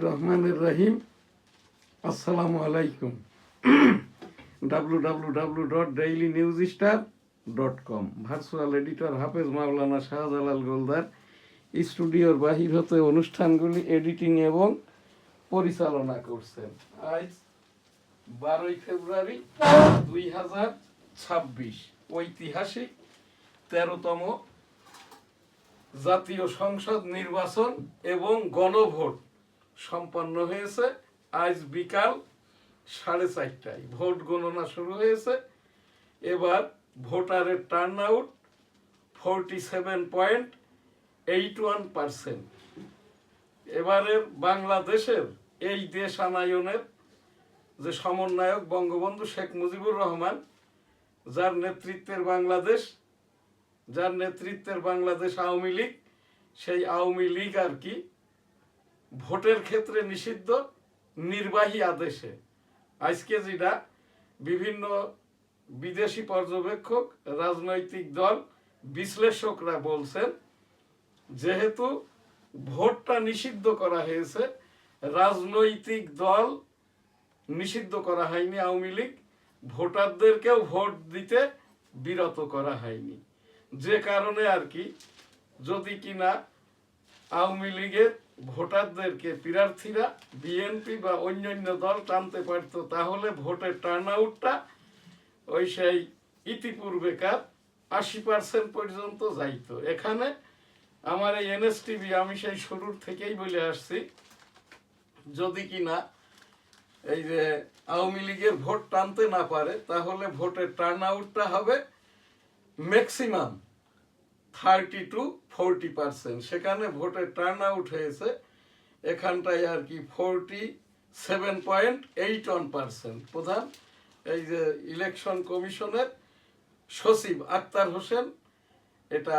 রহমানুর রহিম। আসসালামু আলাইকুম। www.dailynewsstar.com ভার্চুয়াল এডিটর হাফেজ মাওলানা শাহজালাল গোলদার স্টুডিওর বাহির হতে অনুষ্ঠানগুলি এডিটিং এবং পরিচালনা করছেন। আজ 12 ফেব্রুয়ারি 2026 ঐতিহাসিক 13তম জাতীয় সংসদ নির্বাচন এবং গণভোট সম্পন্ন হয়েছে। আজ বিকাল 4:30টায় ভোট গণনা শুরু হয়েছে। এবার ভোটারের টার্ন আউট 47.81%। এবারের বাংলাদেশের এই দেশ আনায়নের যে সমন্বয়ক বঙ্গবন্ধু শেখ মুজিবুর রহমান, যার নেতৃত্বের বাংলাদেশ আওয়ামী লীগ, সেই আওয়ামী লীগ আর কি ভোটের ক্ষেত্রে নিষিদ্ধ নির্বাহী আদেশে আজকে যেটা বিভিন্ন বিদেশি পর্যবেক্ষক, রাজনৈতিক দল, বিশ্লেষকরা বলছেন, যেহেতু ভোটটা নিষিদ্ধ করা হয়েছে, রাজনৈতিক দল নিষিদ্ধ করা হয়নি, আওয়ামী লীগ ভোটারদেরকেও ভোট দিতে বিরত করা হয়নি। যে কারণে আর কি যদি কিনা আওয়ামী লীগের ভোটারদেরকে প্রার্থীরা বিএনপি বা অন্যান্য দল টানতে পারত, তাহলে ভোটের টার্ন আউটটা ওই সেই ইতিপূর্বেকার 80% পর্যন্ত যাইত। এখানে আমার এই এনএসটিভি, আমি সেই শুরুর থেকেই বলে আসছি, যদি কিনা এই যে আওয়ামী লীগের ভোট টানতে না পারে, তাহলে ভোটের টার্ন আউটটা হবে ম্যাক্সিমাম 30 to 40%। সেখানে ভোটের টার্ন আউট হয়েছে এখানটায় আর কি 47.81%। প্রধান এই যে ইলেকশন কমিশনের সচিব আক্তার হোসেন এটা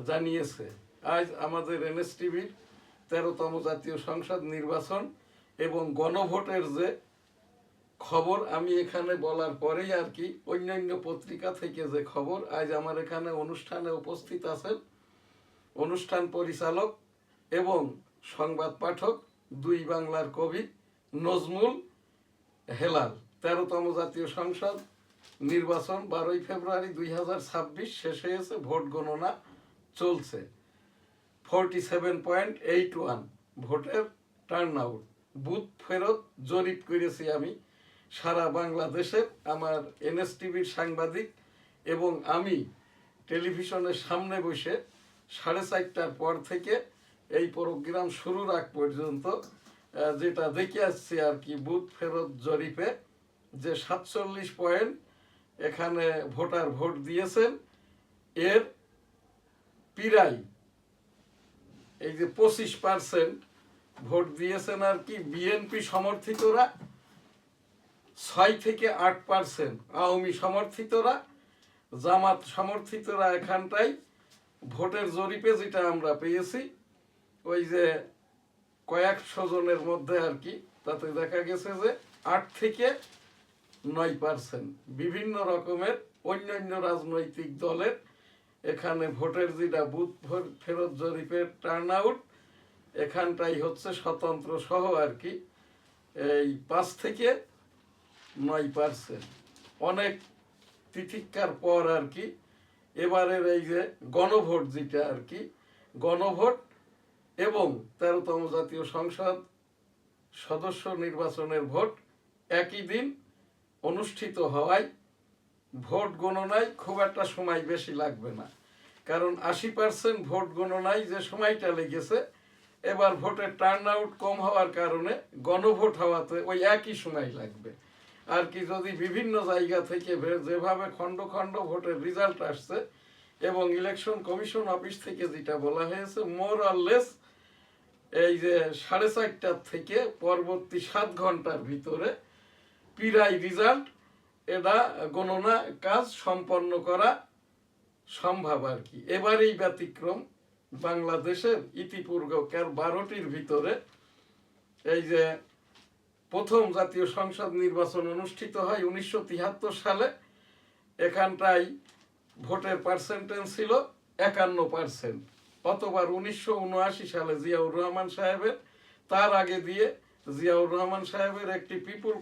জানিয়েছে। আজ আমাদের এনএসটিভির 13তম জাতীয় সংসদ নির্বাচন এবং গণভোটের যে খবর আমি এখানে বলার পরেই আর কি অন্যান্য পত্রিকা থেকে যে খবর, আজ আমার এখানে অনুষ্ঠানে উপস্থিত আছেন অনুষ্ঠান পরিচালক এবং সংবাদ পাঠক, দুই বাংলার কবি নজমুল হেলাল। 13তম জাতীয় সংসদ নির্বাচন 12 ফেব্রুয়ারি 2026 শেষ হয়েছে, ভোট গণনা চলছে। 47.81 ভোটের টার্ন আউট। বুথ ফেরত জরিপ করেছি আমি সারা বাংলাদেশে। আমার এনএসটিভির সাংবাদিক এবং আমি টেলিভিশনের সামনে বসে 4:30টার পর থেকে এই প্রোগ্রাম শুরুর আগ পর্যন্ত যেটা দেখে আসছি আর কি, বুথ ফেরত জরিপে যে 47 পয়েন্ট এখানে ভোটার ভোট দিয়েছেন, এর প্রায় এই যে 25% ভোট দিয়েছেন আর কি বিএনপি সমর্থিতরা, 6 থেকে 8% আওয়ামী সমর্থিতরা, জামাত সমর্থিতরা। এখানটাই ভোটের জরিপে যেটা আমরা পেয়েছি, ওই যে কয়েকশো জনের মধ্যে আর কি, তাতে দেখা গেছে যে 8 থেকে 9% বিভিন্ন রকমের অন্যান্য রাজনৈতিক দলের এখানে ভোটের যেটা বুথ ফেরত জরিপের টার্ন আউট, এখানটাই হচ্ছে স্বতন্ত্র সহ আর কি এই 5 থেকে 9%। অনেক তিতিক্ষার পর আর কি এবারের এই যে গণভোট যেটা আর কি, গণভোট এবং 13তম জাতীয় সংসদ সদস্য নির্বাচনের ভোট একই দিন অনুষ্ঠিত হওয়ায় ভোট গণনায় খুব একটা সময় বেশি লাগবে না। কারণ 80% ভোট গণনায় যে সময়টা লেগেছে, এবার ভোটের টার্ন আউট কম হওয়ার কারণে গণভোট হওয়াতে ওই একই সময় লাগবে আর কি। যদি বিভিন্ন জায়গা থেকে যেভাবে খণ্ড খণ্ড ভোটের রেজাল্ট আসছে এবং ইলেকশন কমিশন অফিস থেকে যেটা বলা হয়েছে, মোর আর লেস এই যে 4:30টার থেকে পরবর্তী 7 ঘন্টার ভিতরে প্রায় রেজাল্ট এটা গণনা কাজ সম্পন্ন করা সম্ভব আর কি। এবারেই ব্যতিক্রম, বাংলাদেশের ইতিপূর্বেকার 12টির ভিতরে এই যে প্রথম জাতীয় সংসদ নির্বাচন অনুষ্ঠিত হয় 1973 সালে, এখানটায় ভোটের পার্সেন্টেজ ছিল 51%। অতবার 1979 সালে জিয়াউর রহমান সাহেবের, তার আগে দিয়ে জিয়াউর রহমান সাহেবের একটি পিপুল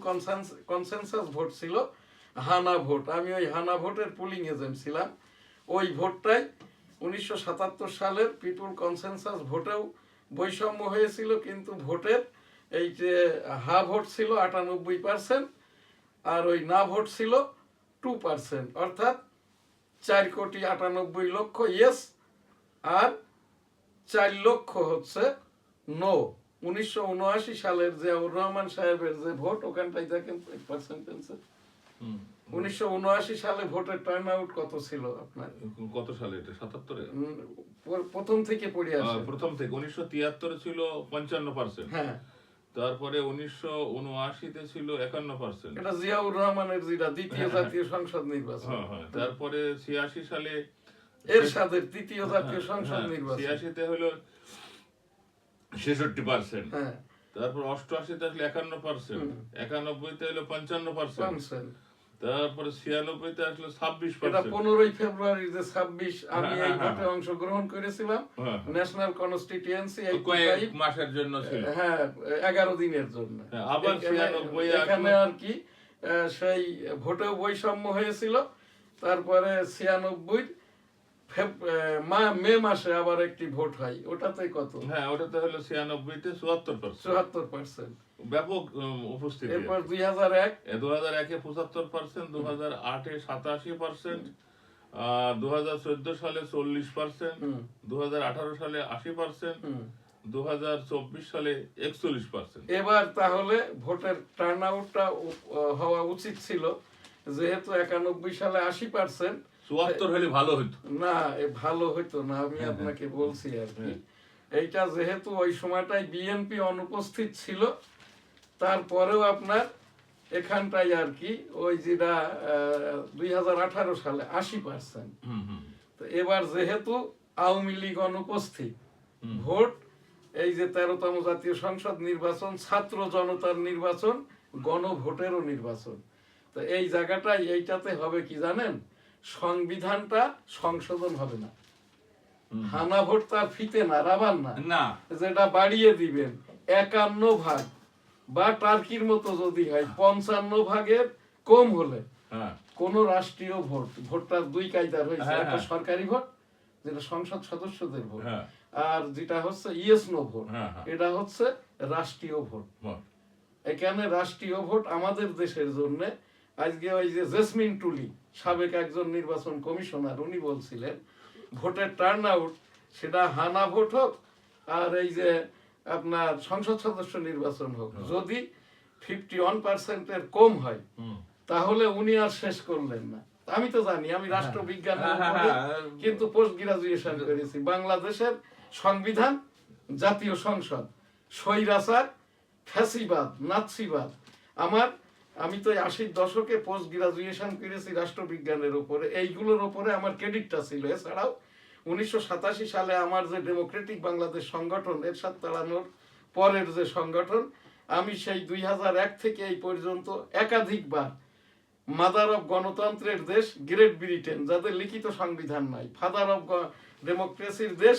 কনসেনসাস ভোট ছিল, হানা ভোট। আমি ওই হানা ভোটের পুলিং এজেন্ট ছিলাম। ওই ভোটটাই 1977 সালের পিপুল কনসেনসাস ভোটেও বৈষম্য হয়েছিল, কিন্তু ভোটের এই যে হা ভোট ছিল 98%, আর ওই না ভোট ছিল 2%, অর্থাৎ 4,98,00,000 ইয়েস আর 4 লক্ষ হচ্ছে নো। 1979 সালের জিয়াউর রহমান সাহেবের যে ভোট, ওখানটাই দেখেন পার্সেন্টেন্সে 1979 সালে ভোটের টার্ন আউট কত ছিল আপনার? কত সালে এটা? 77-এ? প্রথম থেকে পড়ে আসে। প্রথম থেকে 1973 ছিল 55%। হ্যাঁ, তারপরে 1979-তে ছিল 51%। এটা জিয়াউর রহমানের যেটা দ্বিতীয় জাতীয় সংসদ নির্বাচন। হ্যাঁ, তারপরে 86 সালে এরশাদের তৃতীয় জাতীয় সংসদ নির্বাচন। 86-তে হলো 66%। হ্যাঁ, তারপর 88-তে আসলে 51%, 91-তে হলো 55%, তারপরে 96-তে আসলে এটা 26%। 15 ফেব্রুয়ারি যে 26 আমি এই ভোটে অংশগ্রহণ করেছিলাম। ন্যাশনাল কনস্টিটিউয়েন্সি কয়েক মাসের জন্য ছিল। হ্যাঁ, 11 দিনের জন্য। আবার 96 এখানে আর কি সেই ভোটেও বৈষম্য হয়েছিল। তারপরে 96 মে মাসে আবার একটি ভোট হয়, ওটাতে কত? হ্যাঁ, ওটাতে হলো 96-তে 74%। 74%। ব্যাপক উপস্থিতি। এরপর 2001 2001-এ 75%, 2008-এ 87%, 2014 সালে 40%, 2018 সালে 80%, 2024 সালে 41%। এবার তাহলে ভোটের টার্ন আউটটা হওয়া উচিত ছিল, যেহেতু 91 সালে 80%। 74 হলে ভালো হতো না, ভালো হইতো না, আমি আপনাকে বলছি আর কি। এইটা যেহেতু ওই সময়টাই বিএনপি অনুপস্থিত ছিল, তারপরেও আপনার এখানটাই আর কি ওই যেটা 2018 সালে 80%। তো এবার যেহেতু আওয়ামী লীগ অনুপস্থিত, ভোট এই যে 13তম জাতীয় সংসদ নির্বাচন ছাত্র জনতার নির্বাচন, গণভোটেরও নির্বাচন। তো এই জায়গাটাই এইটাতে হবে কি জানেন, সংবিধানটা সংশোধন হবে না। হানা ভোট তার ফিতে না, রাবার না, যেটা বাড়িয়ে দিবেন 51 ভাগ বা টার্কির মতো যদি হয় 55 ভাগের কম হলে কোন রাষ্ট্রীয় ভোট, ভোটটা দুই কায়দার হয়েছে, একটা সরকারি ভোট যেটা সংসদ সদস্যদের ভোট, আর যেটা হচ্ছে ইয়েস নো ভোট, এটা হচ্ছে রাষ্ট্রীয় ভোট। এখানে রাষ্ট্রীয় ভোট আমাদের দেশের জন্য আজকে ওই যে জেসমিন টুলি সাবেক একজন নির্বাচন কমিশনার, উনি বলছিলেন ভোটের টার্ন আউট সেটা হানা ভোট হোক আর এই যে আপনার সংসদ সদস্য নির্বাচন হোক, যদি 51%-এর কম হয় তাহলে উনি আর শেষ করলেন না। আমি তো জানি, আমি রাষ্ট্রবিজ্ঞান কিন্তু পোস্ট গ্রাজুয়েশন করেছি। বাংলাদেশের সংবিধান, জাতীয় সংসদ, স্বৈরাচার, ফ্যাসিবাদ, নাৎসিবাদ, আমি তো 80-র দশকে পোস্ট গ্রাজুয়েশন করেছি রাষ্ট্রবিজ্ঞানের উপরে, এইগুলোর উপরে আমার ক্রেডিটটা ছিল। এছাড়াও 1987 সালে আমার যে ডেমোক্রেটিক বাংলাদেশ সংগঠন, এরশাদ তাড়ানোর পরের যে সংগঠন, আমি সেই 2001 থেকে এই পর্যন্ত একাধিকবার মাদার অফ গণতন্ত্রের দেশ গ্রেট ব্রিটেন, যাদের লিখিত সংবিধান নাই, ফাদার অফ ডেমোক্রেসির দেশ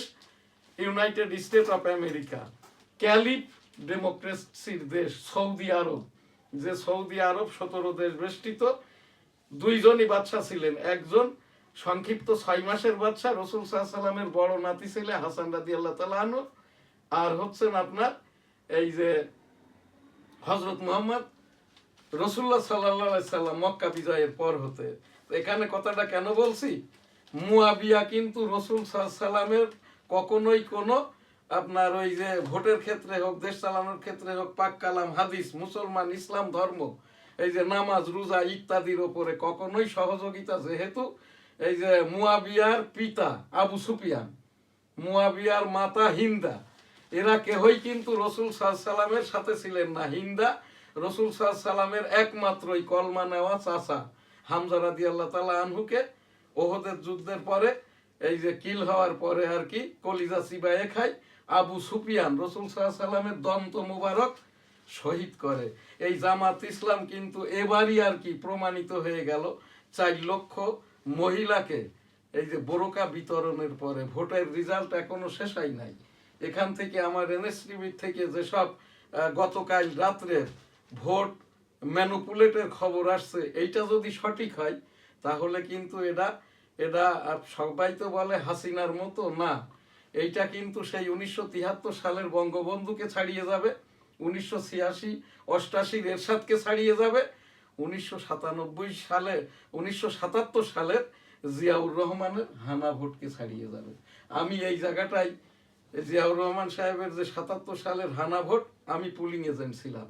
ইউনাইটেড স্টেট অফ আমেরিকা, ক্যালিফ ডেমোক্রেসির দেশ সৌদি আরব, যে সৌদি আরব 17 দেশ বেষ্টিত, দুইজনই বাদশা ছিলেন। একজন সংক্ষিপ্ত 6 মাসের বাদশা, রাসূল সাল্লাল্লাহু আলাইহি ওয়াসাল্লামের বড় নাতি ছেলে হাসান রাদিয়াল্লাহু তাআলা আনহু, আর হচ্ছেন আপনার এই যে হযরত মুহাম্মদ রাসূলুল্লাহ সাল্লাল্লাহু আলাইহি সাল্লাম মক্কা বিজয়ের পর হতে। এখানে কথাটা কেন বলছি, মুয়াবিয়া কিন্তু রাসূল সাল্লাল্লাহু আলাইহি সাল্লামের কখনোই কোনো আপনার ওই যে ভোটের ক্ষেত্রে হোক, দেশ চালানোর ক্ষেত্রে হোক, পাক কালাম, হাদিস, মুসলমান, ইসলাম ধর্ম, এই যে নামাজ, রোজা ইত্যাদির ওপরে কখনোই সহযোগিতা, যেহেতু এই যে মুয়াবিয়ার পিতা আবু সুফিয়ান, মুয়াবিয়ার মাতা হিন্দা, এরা কেহই কিন্তু রাসূল সাল্লাল্লাহু আলাইহি সাল্লামের সাথে ছিলেন না। হিন্দা রাসূল সাল্লাল্লাহু আলাইহি সাল্লামের একমাত্রই কলমা নেওয়া চাচা হামজা রাদিয়াল্লাহু তাআলা আনহুকে ওহদের যুদ্ধের পরে এই যে কিল হওয়ার পরে আর কি কলিজা চিবায়ে খায়, আবু সুফিয়ান রাসূল সাল্লাল্লাহু আলাইহি সাল্লামের দন্ত মুবারক শহীদ করে। এই জামাত ইসলাম কিন্তু এবারই আর কি প্রমাণিত হয়ে গেল 4 লক্ষ মহিলাকে এই যে বোরকা বিতরণের পরে। ভোটের রেজাল্ট এখনো শেষ হয় নাই। এখান থেকে আমার এনএসটিভি থেকে যেসব গতকাল রাত্রে ভোট ম্যানুপুলেটের খবর আসছে, এইটা যদি সঠিক হয় তাহলে কিন্তু এটা এটা সবাই তো বলে হাসিনার মতো না, এইটা কিন্তু সেই 1973 সালের বঙ্গবন্ধুকে ছাড়িয়ে যাবে, 1986-88 এরশাদকে ছাড়িয়ে যাবে, 1977 সালের জিয়াউর রহমানের হানা ভোটকে ছাড়িয়ে যাবে। আমি এই জায়গাটাই জিয়াউর রহমান সাহেবের যে 77 সালের হানা ভোট, আমি পুলিং এজেন্ট ছিলাম।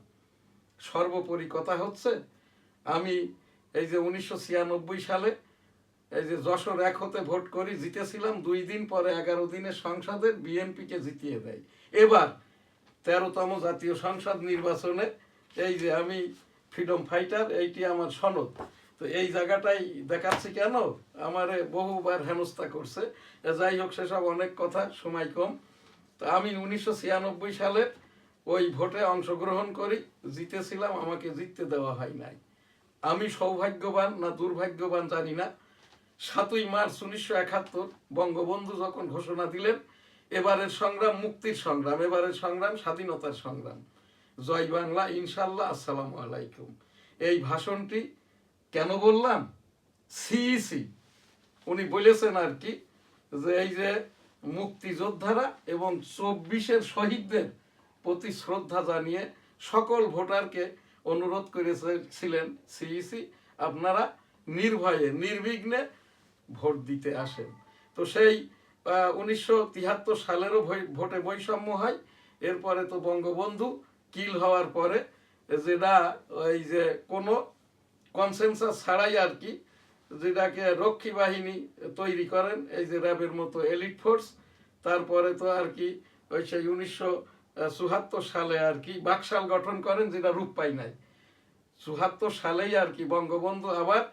সর্বোপরি কথা হচ্ছে, আমি এই যে 1996 সালে এই যে যশোর 1 হতে ভোট করি, জিতেছিলাম, 2 দিন পরে 11 দিনের সংসদের বিএনপিকে জিতিয়ে দেয়। এবার 13তম জাতীয় সংসদ নির্বাচনে এই যে আমি ফ্রিডম ফাইটার, এইটি আমার সনদ। তো এই জায়গাটাই দেখাচ্ছি কেন, আমারে বহুবার হেনস্থা করছে। যাই হোক, সেসব অনেক কথা, সময় কম। তো আমি 1996 সালে ওই ভোটে অংশগ্রহণ করি, জিতেছিলাম, আমাকে জিততে দেওয়া হয় নাই। আমি সৌভাগ্যবান না দুর্ভাগ্যবান জানি না, 7ই মার্চ 1971 বঙ্গবন্ধু যখন ঘোষণা দিলেন, এবারের সংগ্রাম মুক্তির সংগ্রাম, এবারের সংগ্রাম স্বাধীনতার সংগ্রাম, জয় বাংলা, ইনশাল্লাহ, আসসালামু আলাইকুম, এই ভাষণটি কেন বললাম, সিইসি উনি বলেছেন আর কি, যে এই যে মুক্তিযোদ্ধারা এবং 24-এর শহীদদের প্রতি শ্রদ্ধা জানিয়ে সকল ভোটারকে অনুরোধ করেছিলেন সিইসি, আপনারা নির্ভয়ে নির্বিঘ্নে ভোট দিতে আসেন। তো সেই 1973 সালেরও ভোটে বৈষম্য হয়। এরপরে তো বঙ্গবন্ধু কিল হওয়ার পরে যেটা ওই যে কোনো কনসেনসাস ছাড়াই আর কি, যেটাকে রক্ষী বাহিনী তৈরি করেন, এই যে র্যাবের মতো এলিট ফোর্স, তারপরে তো আর কি ওই সেই 1974 সালে আর কি বাকশাল গঠন করেন, যেটা রূপ পাই নাই। 74 সালেই আর কি বঙ্গবন্ধু আবার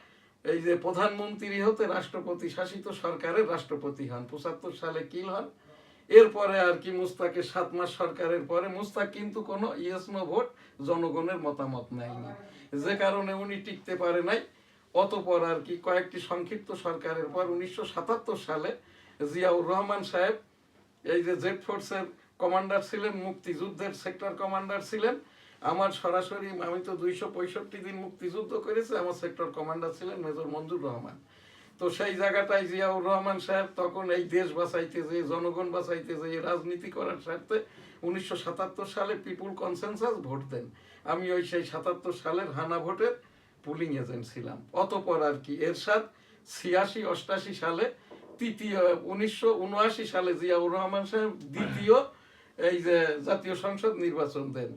এই যে প্রধানমন্ত্রী হতে রাষ্ট্রপতি শাসিত সরকারের রাষ্ট্রপতি হন, 75 সালে কিল হন। এরপরে আর কি মুস্তাকের 7 মাস সরকারের পরে মুস্তাক কিন্তু কোনো ইয়েস নো ভোট, জনগণের মতামত নেয়নি, যে কারণে উনি টিকতে পারে নাই। অতপর আর কি কয়েকটি সংক্ষিপ্ত সরকারের পর 1977 সালে জিয়াউর রহমান সাহেব এই যে জেড ফোর্সের কমান্ডার ছিলেন, মুক্তিযুদ্ধের সেক্টর কমান্ডার ছিলেন। আমার সরাসরি, আমি তো 265 দিন মুক্তিযুদ্ধ করেছি, আমার সেক্টর কমান্ডার ছিলেন মেজর মঞ্জুর রহমান। তো সেই জায়গাটায় জিয়াউর রহমান সাহেব তখন এই দেশ বাঁচাইতে যে, জনগণ বাঁচাইতে যে, রাজনীতি করার স্বার্থে 1977 সালে পিপুল কনসেনসাস ভোট দেন। আমি ওই সেই 77 সালের হানা ভোটের পুলিং এজেন্ট ছিলাম। অতপর আর কি এরশাদ 86-88 সালে তৃতীয়, 1979 সালে জিয়াউর রহমান সাহেব দ্বিতীয় এই যে জাতীয় সংসদ নির্বাচন দেন।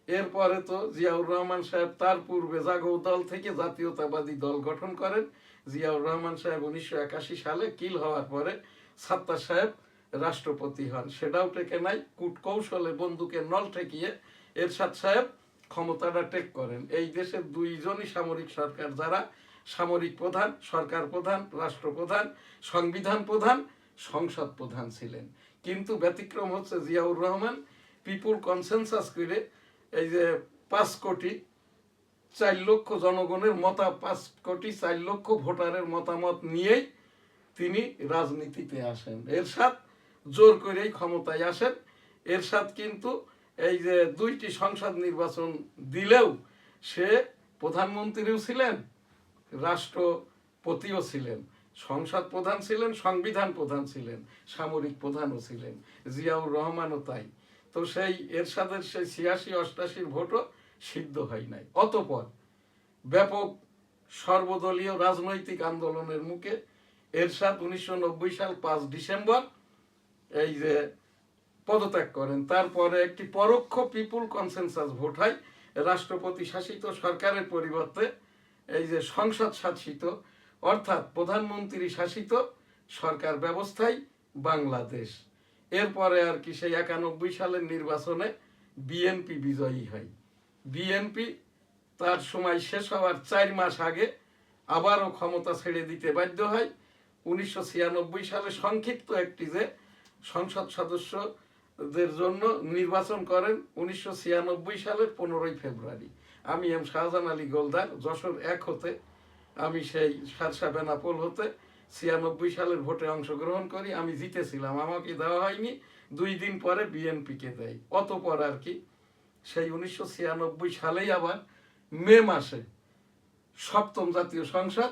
এরপরে তো জিয়াউর রহমান সাহেব তার পূর্বে জাগো দল থেকে জাতীয়তাবাদী দল গঠন করেন। জিয়াউর রহমান সাহেব 1981 সালে কিল হওয়ার পরে সাত্তার সাহেব রাষ্ট্রপতি হন, সেটাও টেকে নাই, কূটকৌশলে বন্দুকের নল ঠেকিয়ে এরশাদ সাহেব ক্ষমতাটা টেক করেন। এই দেশের 2জনই সামরিক সরকার, যারা সামরিক প্রধান, সরকার প্রধান, রাষ্ট্রপ্রধান, সংবিধান প্রধান, সংসদ প্রধান ছিলেন। কিন্তু ব্যতিক্রম হচ্ছে জিয়াউর রহমান পিপুল কনসেনসাস করে এই যে 5,4,00,000 জনগণের 5,4,00,000 ভোটারের মতামত নিয়েই তিনি রাজনীতিতে আসেন। এরশাদ জোর করেই ক্ষমতায় আসেন। এরশাদ কিন্তু এই যে 2টি সংসদ নির্বাচন দিলেও সে প্রধানমন্ত্রীও ছিলেন, রাষ্ট্রপতিও ছিলেন, সংসদ প্রধান ছিলেন, সংবিধান প্রধান ছিলেন, সামরিক প্রধানও ছিলেন। জিয়াউর রহমানও তাই। তো সেই এরশাদের সেই 86-88 ভোটও সিদ্ধ হয় নাই। অতপর ব্যাপক সর্বদলীয় রাজনৈতিক আন্দোলনের মুখে এরশাদ 1990 সাল 5 ডিসেম্বর এই যে পদত্যাগ করেন। তারপরে একটি পরোক্ষ পিপুল কনসেনসাস ভোট হয়, রাষ্ট্রপতি শাসিত সরকারের পরিবর্তে এই যে সংসদ শাসিত, অর্থাৎ প্রধানমন্ত্রী শাসিত সরকার ব্যবস্থায় বাংলাদেশ। এরপরে আর কি সেই 91 সালের নির্বাচনে বিএনপি বিজয়ী হয়। বিএনপি তার সময় শেষ হওয়ার 4 মাস আগে আবারও ক্ষমতা ছেড়ে দিতে বাধ্য হয়। 1996 সালে সংক্ষিপ্ত একটি যে সংসদ সদস্যদের জন্য নির্বাচন করেন 1996 সালের 15 ফেব্রুয়ারি। আমি এম শাহজাহান আলী গোলদার যশোর 1 হতে, আমি সেই সারসা বেনাপোল হতে 96 সালের ভোটে অংশগ্রহণ করি। আমি জিতেছিলাম, আমাকে দেওয়া হয়নি, 2 দিন পরে বিএনপিকে দেয়। অতপর আর কি সেই 1996 সালেই আবার মে মাসে সপ্তম জাতীয় সংসদ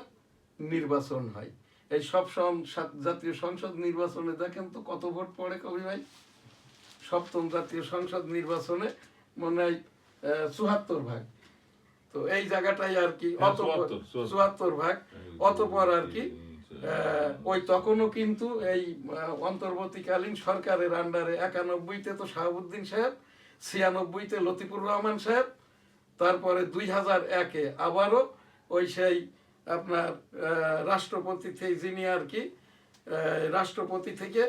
নির্বাচন হয়। এই সপ্তম জাতীয় সংসদ নির্বাচনে দেখেন তো কত ভোট পড়ে কবি ভাই? সপ্তম জাতীয় সংসদ নির্বাচনে মনে হয় 74 ভাগ। তো এই জায়গাটাই আর কি, অতঃপর 74 ভাগ। অতঃপর আর কি ওই তখনও কিন্তু এই অন্তর্বর্তীকালীন সরকারের আন্ডারে 91-তে তো শাহাবুদ্দিন সাহেব, 96-তে লতিফুর রহমান সাহেব, তারপরে 2001-এ আবারও ওই সেই আপনার রাষ্ট্রপতি থেকে যিনি আর কি রাষ্ট্রপতি থেকে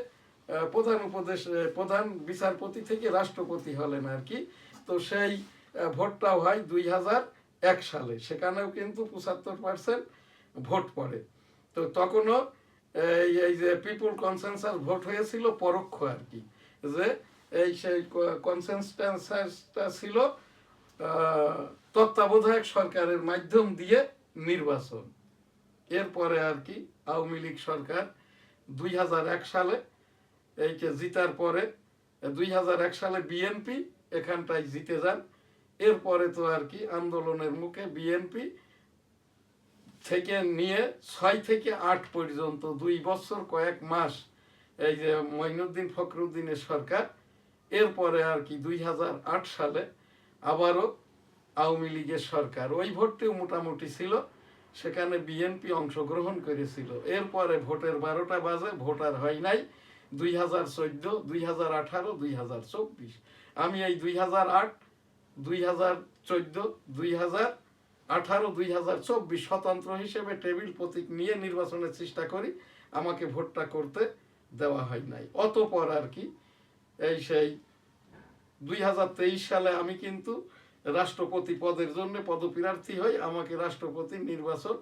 প্রধান বিচারপতি থেকে রাষ্ট্রপতি হলেন আর কি। তো সেই ভোটটাও হয় 2001 সালে, সেখানেও কিন্তু 75% ভোট পড়ে। তো তখনও এই যে পিপুল কনসেনসাস ভোট হয়েছিল পরোক্ষ আর কি, যে এই সেই কনসেনসাসটা ছিল তত্ত্বাবধায়ক সরকারের মাধ্যম দিয়ে নির্বাচন। এরপরে আর কি আওয়ামী লীগ সরকার 2001 সালে এইকে জিতার পরে 2001 সালে বিএনপি এখানটায় জিতে যান। এরপরে তো আর কি আন্দোলনের মুখে বিএনপি থেকে নিয়ে 6 থেকে 8 পর্যন্ত 2 বছর কয়েক মাস এই যে মঈনুদ্দিন ফখরুদ্দিনের সরকার। এরপরে আর কি 2008 সালে আবারও আওয়ামী লীগের সরকার। ওই ভোটটিও মোটামুটি ছিল, সেখানে বিএনপি অংশগ্রহণ করেছিল। এরপরে ভোটের 12টা বাজে, ভোট আর হয় নাই। 2014, 2018, 2024। আমি এই 2008, 2014, 2018, 2024 স্বতন্ত্র হিসেবে টেবিল প্রতীক নিয়ে নির্বাচনের চেষ্টা করি, আমাকে ভোটটা করতে দেওয়া হয় নাই। অতঃপর আর কি এই সেই 2023 সালে আমি কিন্তু রাষ্ট্রপতি পদের জন্য পদপ্রার্থী হই, আমাকে রাষ্ট্রপতি নির্বাচন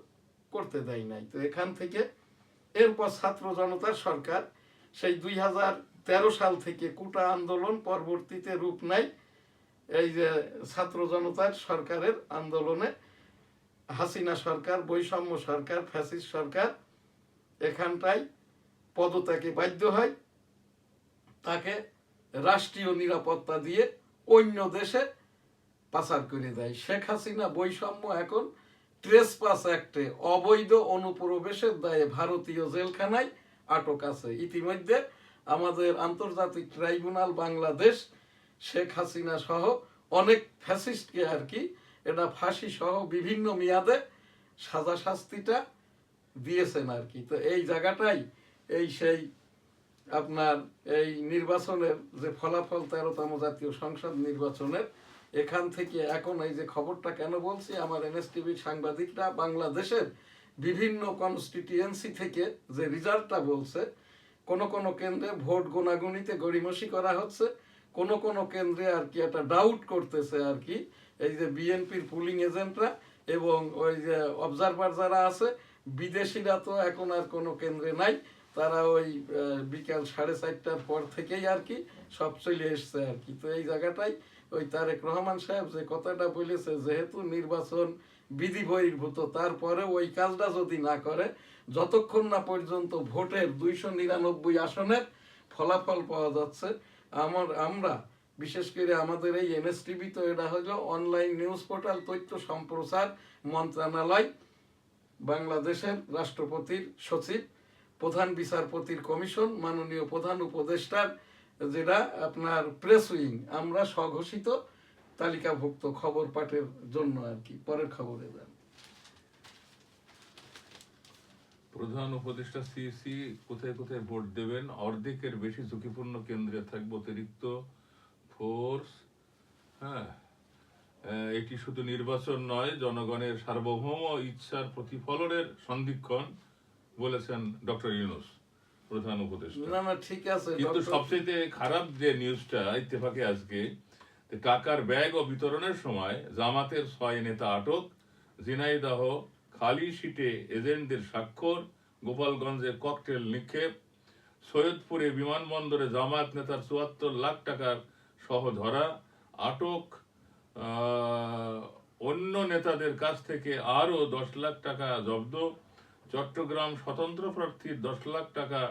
করতে দেয় নাই। তো এখান থেকে এরপর ছাত্র জনতার সরকার সেই 2013 সাল থেকে কোটা আন্দোলন পরবর্তীতে রূপ নেয় এই যে ছাত্র জনতার সরকারের আন্দোলনে। হাসিনা সরকার, বৈষম্য সরকার, ফ্যাসিস্ট সরকার এখানটায় পদত্যাগে বাধ্য হয়, তাকে রাষ্ট্রীয় নিরাপত্তা দিয়ে অন্য দেশে পাচার করে দেয়। শেখ হাসিনা বৈষম্য এখন ট্রেসপাস অ্যাক্টে অবৈধ অনুপ্রবেশের দায়ে ভারতীয় জেলখানায় আটক আছে। ইতিমধ্যে আমাদের আন্তর্জাতিক ট্রাইব্যুনাল বাংলাদেশ শেখ হাসিনা সহ অনেক ফ্যাসিস্টকে আর কি এটা ফাঁসি সহ বিভিন্ন মেয়াদে সাজা শাস্তিটা দিয়েছেন আর কি। তো এই জায়গাটাই এই সেই আপনার এই নির্বাচনের যে ফলাফল 13তম জাতীয় সংসদ নির্বাচনের, এখান থেকে এখন এই যে খবরটা কেন বলছি, আমার এনএসটিভির সাংবাদিকরা বাংলাদেশের বিভিন্ন কনস্টিটিউয়েন্সি থেকে যে রেজাল্টটা বলছে, কোন কোন কেন্দ্রে ভোট গোনাগুনিতে গড়িমসি করা হচ্ছে, কোন কোন কেন্দ্রে আর কি একটা ডাউট করতেছে আর কি এই যে বিএনপির পুলিং এজেন্টরা এবং ওই যে অবজারভার যারা আছে, বিদেশিরা তো এখন আর কোনো কেন্দ্রে নাই, তারা ওই বিকাল 4:30টার পর থেকেই আর কি সব চলে এসছে আর কি। তো এই জায়গাটাই ওই তারেক রহমান সাহেব যে কথাটা বলেছে, যেহেতু নির্বাচন বিধি বহির্ভূত, তারপরে ওই কাজটা যদি না করে, যতক্ষণ না পর্যন্ত ভোটের 299 আসনের ফলাফল পাওয়া যাচ্ছে, আমরা বিশেষ করে আমাদের এই এনএসটিভি, তো এটা হলো অনলাইন নিউজ পোর্টাল, তথ্য সম্প্রচার মন্ত্রণালয়, বাংলাদেশের রাষ্ট্রপতির সচিব, প্রধান বিচারপতির কমিশন, মাননীয় প্রধান উপদেষ্টার যেটা আপনার প্রেস উইং, আমরা স্বঘোষিত তালিকাভুক্ত খবর পাঠের জন্য আর কি। পরের খবরে যান। প্রধান উপদেষ্টা সিইসি কোথায় কোথায় ভোট দেবেন? অর্ধেকের বেশি ঝুঁকিপূর্ণ কেন্দ্রে থাকবে অতিরিক্ত ফোর্স। হ্যাঁ, এটি শুধু নির্বাচন নয়, জনগণের সার্বভৌম ইচ্ছার প্রতিফলনের সন্ধিক্ষণ বলেছেন ডক্টর ইউনূস, প্রধান উপদেষ্টা। না না ঠিক আছে, কিন্তু সবচেয়ে খারাপ যে নিউজটা ইত্তেফাকে আজকে, টাকার ব্যাগ ও বিতরণের সময় জামাতের 6 নেতা আটক, ঝিনাইদহ খালি সিটে এজেন্টদের স্বাক্ষর, গোপালগঞ্জে ককটেল নিক্ষেপ, সৈয়দপুরে বিমানবন্দরে জামায়াত নেতার 74 লাখ টাকার সহ ধরা, আটক অন্য নেতাদের কাছ থেকে আরো 10 লাখ টাকা জব্দ, চট্টগ্রাম স্বতন্ত্র প্রার্থীর 10 লাখ টাকা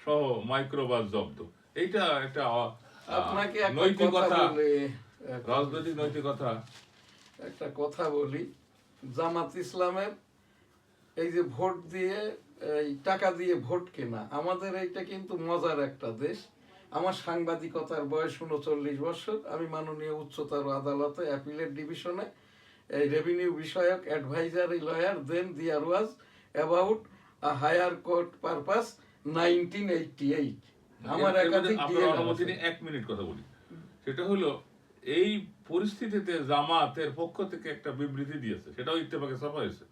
সহ মাইক্রোবাস জব্দ। এইটা একটা আপনাকে নৈতিকতা রাজনৈতিক নৈতিকতা একটা কথা বলি, জামাত ইসলামের এই যে ভোট দিয়ে, এই টাকা দিয়ে ভোট কেনা, আমাদের এইটা কিন্তু মজার একটা দেশ। আমার সাংবাদিকতার বয়স 39 বছর। আমি মাননীয় উচ্চতর আদালতে অ্যাপিলেট ডিভিশনে এই রেভিনিউ বিষয়ক advisory lawyer, then there was about a higher court purpose 1988। আমার একাধিক আপনার অনুমতি নিয়ে 1 মিনিট কথা বলি। সেটা হলো, এই পরিস্থিতিতে জামাতের পক্ষ থেকে একটা বিবৃতি দিয়েছে, সেটাও ইত্তেফাকে ছাপা হয়েছে,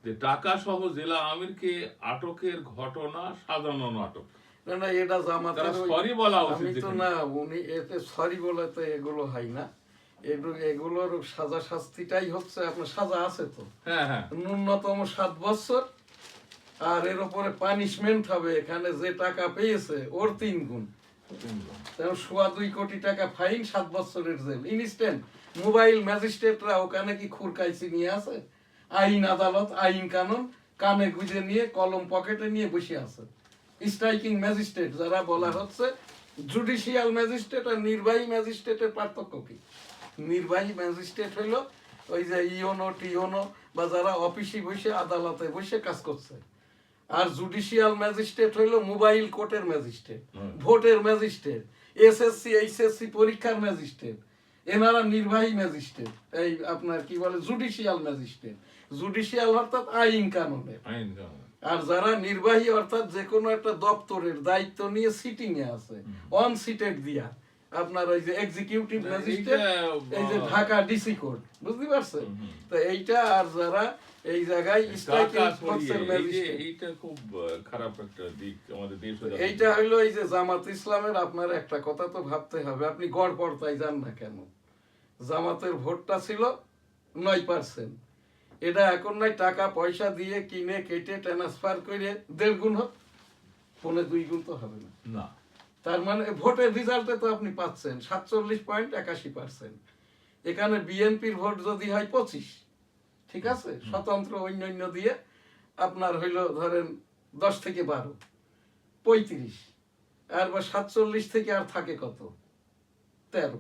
যে টাকা সহ জেলা আমিরকে আটকের ঘটনা সাজানো নাটক। না না, এটা জামাতের সরি বলা উচিত। আমি তো না, উনি এতে সরি বলে তো এগুলো হয় না। এগুলোর সাজা শাস্তিটাই হচ্ছে, আপনার সাজা আছে তো, হ্যাঁ হ্যাঁ, ন্যূনতম 7 বছর, আর এর উপরে পানিশমেন্ট হবে এখানে যে টাকা পেয়েছে ওর 3 গুণ। 2.25 কোটি টাকা ফাইন, 7 বছরের জেল, ইনস্ট্যান্ট। মোবাইল ম্যাজিস্ট্রেটরা ওখানে কি খুরকাইছি নিয়ে আছে? আইন আদালত, আইন কানুন কানে গুঁজে নিয়ে, কলম পকেটে নিয়ে বসে আছে। স্ট্রাইকিং ম্যাজিস্ট্রেট যারা বলা হচ্ছে, জুডিশিয়াল ম্যাজিস্ট্রেট আর নির্বাহী ম্যাজিস্ট্রেটের পার্থক্য কি? নির্বাহী ম্যাজিস্ট্রেট হলো ওই যে ইওনো টিওনো বা যারা অফিসে বসে আদালতে বসে কাজ করছে, আর জুডিশিয়াল ম্যাজিস্ট্রেট হইলো মোবাইল কোর্টের ম্যাজিস্ট্রেট, ভোটের ম্যাজিস্ট্রেট, এসএসসি এইচএসসি পরীক্ষার ম্যাজিস্ট্রেট। এনারা নির্বাহী ম্যাজিস্ট্রেট, এই আপনার কি বলে জুডিশিয়াল ম্যাজিস্ট্রেট। জুডিশিয়াল অর্থাৎ আইন কানুনের, আর যারা নির্বাহী অর্থাৎ যে কোনো একটা দপ্তরের দায়িত্ব নিয়ে সিটিং এ আছে, অন সিটেড দিয়া, আপনার ওই যে এক্সিকিউটিভ ম্যাজিস্ট্রেট, এই যে ঢাকা ডিসি কোর্ট, বুঝতে পারছেন? তো এইটা, আর যারা এই জায়গায় স্ট্রাইকিং ফোর্সের ম্যাজিস্ট্রেট, এইটা খুব খারাপ একটা দিক আমাদের দেশে। এইটা হলো এই যে জামাত ইসলামের। আপনার একটা কথা তো ভাবতে হবে, আপনি গড় পড়তায় যান না কেন? জামাতের ভোটটা ছিল 9%, এটা এখন নাই টাকা পয়সা দিয়ে কিনে কেটে ট্রান্সফার করে 1.5 গুণ হোক, 1.25 গুণ তো হবে না। না, তার মানে ভোটের রেজাল্টে তো আপনি পাচ্ছেন 47.81%। এখানে বিএনপির ভোট যদি হয় 25, ঠিক আছে, স্বতন্ত্র অন্যান্য দিয়ে আপনার হইলো ধরেন 10 থেকে 12, 35, আর বা 47 থেকে আর থাকে কত? 13।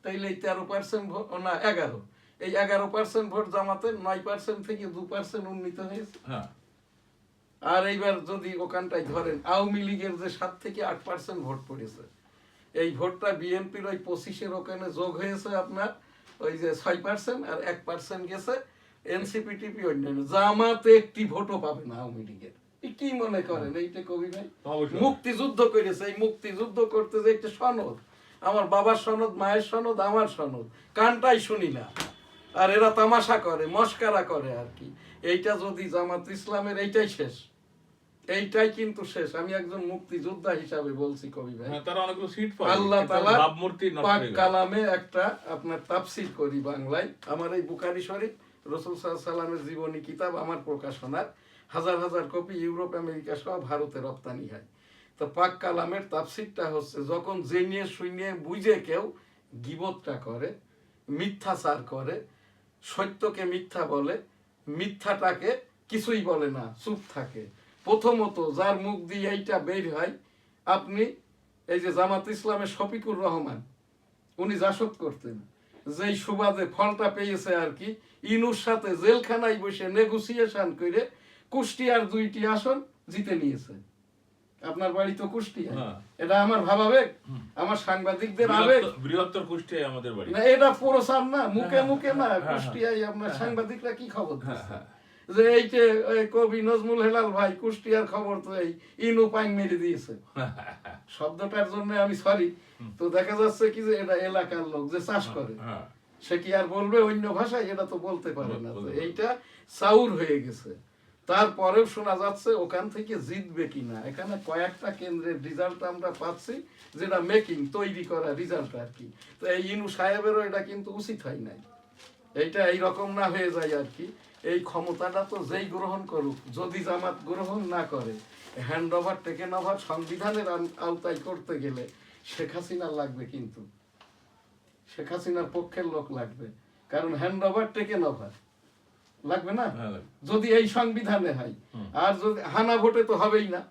তাইলে এই 13% ভোট, না 11, এই 11% ভোট জামাতের 9% থেকে 2% উন্নীত হয়েছে। আর এইবার যদি ওখানটায় ধরেন আওয়ামী লীগের যে 7 থেকে 8% ভোট পড়েছে, এই ভোটটা বিএনপির ওই 25-এর ওখানে যোগ হয়েছে আপনার ওই যে 6%, আর 1% গেছে এনসিপি টিপি অন্যান্য। জামাতে একটি ভোটও পাবে না আওয়ামী লীগের। কি মনে করেন এইটা কবি ভাই? মুক্তিযুদ্ধ করেছে, এই মুক্তিযুদ্ধ করতে যে একটা সনদ, আমার বাবার সনদ, মায়ের সনদ, আমার সনদ, কানটাই শুনি না, আর এরা তামাশা করে, মস্কারা করে আর কি। এইটা যদি জামাত ইসলামের, এইটাই শেষ, এইটাই কিন্তু শেষ। আমি একজন মুক্তিযোদ্ধা হিসাবে বলছি কবি ভাই, আল্লাহ তাআলার পাক কালামে একটা আপনার তাফসীর করি বাংলায়। আমার এই বুখারী শরীফ, রাসূল সাল্লাল্লাহু আলাইহি ওয়াসাল্লামের জীবনী কিতাব, আমার প্রকাশনার হাজার হাজার কপি ইউরোপ আমেরিকা সহ ভারতে রপ্তানি হয়। তো পাক কালামের তাফসীরটা হচ্ছে, যখন জেনে শুনে বুঝে কেউ গীবতটা করে, মিথ্যাচার করে, সত্যকে মিথ্যা বলে, মিথ্যাটাকে কিছুই বলে না, চুপ থাকে, প্রথমত যার মুখ দিয়ে এইটা বের হয়, আপনি এই যে জামাত ইসলামের শফিকুর রহমান, উনি জাসদ করতেন, যেই সুবাদে ফলটা পেয়েছে আর কি, ইনুর সাথে জেলখানায় বসে নেগোসিয়েশন করে কুষ্টিয়ার 2টি আসন জিতে নিয়েছে। আপনার বাড়ি তো কুষ্টিয়া, এটা আমার ভাবাবেগ, আমার সাংবাদিকদের আবেগ। বৃহত্তর কুষ্টিয়ায় আমাদের বাড়ি না, এটা প্রচার না, মুখে মুখে না, কুষ্টিয়ায় আপনার সাংবাদিকরা কি খবর দিচ্ছে যে এই যে কবি নজমুল হেলাল ভাই কুষ্টিয়ার খবর তো এই ইনু পাইন মেরে দিয়েছে। শব্দটার জন্য আমি সরি। তো দেখা যাচ্ছে কি যে এটা এলাকার লোক যে চাষ করে, সে কি আর বলবে অন্য ভাষায়? এটা তো বলতে পারে না। তো এইটা চাউর হয়ে গেছে। তারপরেও শোনা যাচ্ছে ওখান থেকে জিতবে কিনা। এখানে কয়েকটা কেন্দ্রের রেজাল্ট আমরা পাচ্ছি, যেটা মেকিং, তৈরি করা রেজাল্ট আর কি। তো এই ইনু সাহেবেরও এটা কিন্তু উচিত হয় নাই, এইটা এইরকম না হয়ে যায় আর কি। এই ক্ষমতাটা তো যেই গ্রহণ করুক, যদি জামাত গ্রহণ না করে, হ্যান্ড ওভার টেকেন ওভার সংবিধানের আওতায় করতে গেলে শেখ হাসিনা লাগবে, কিন্তু শেখ হাসিনার পক্ষের লোক লাগবে, কারণ হ্যান্ড ওভার টেকেন ওভার লাগবে না যদি এই সংবিধানে হয়। আর যদি হানা ভোটে তো হবেই না,